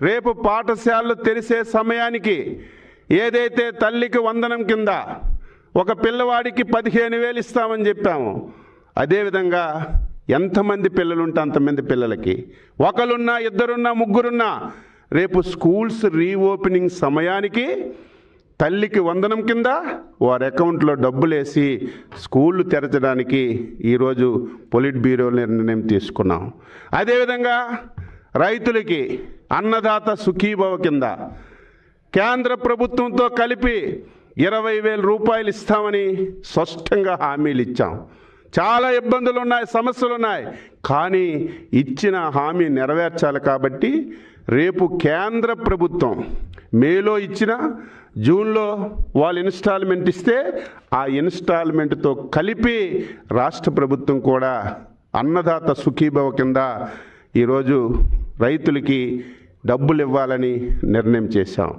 రేపు పాఠశాలలు తెరిసే సమయానికి ఏదైతే తల్లికి వందనం కింద ఒక పిల్లవాడికి 15,000 ఇస్తామని చెప్పాము, అదేవిధంగా ఎంతమంది పిల్లలు ఉంటే అంతమంది పిల్లలకి, ఒకరున్నా ఇద్దరున్నా ముగ్గురున్నా రేపు స్కూల్స్ రీఓపెనింగ్ సమయానికి తల్లికి వందనం కింద వారి అకౌంట్లో డబ్బులు వేసి స్కూళ్ళు తెరచడానికి ఈరోజు పొలిట్ బ్యూరో నిర్ణయం తీసుకున్నాం. అదేవిధంగా రైతులకి అన్నదాత సుఖీభవ కింద కేంద్ర ప్రభుత్వంతో కలిపి 20,000 రూపాయలు ఇస్తామని స్పష్టంగా హామీలు ఇచ్చాం. చాలా ఇబ్బందులు ఉన్నాయి, సమస్యలు ఉన్నాయి, కానీ ఇచ్చిన హామీ నెరవేర్చాలి. కాబట్టి రేపు కేంద్ర ప్రభుత్వం మేలో ఇచ్చిన, జూన్లో వాళ్ళు ఇన్స్టాల్మెంట్ ఇస్తే ఆ ఇన్స్టాల్మెంట్తో కలిపి రాష్ట్ర ప్రభుత్వం కూడా అన్నదాత సుఖీభవ కింద ఈరోజు రైతులకి డబ్బులు ఇవ్వాలని నిర్ణయం చేశాం.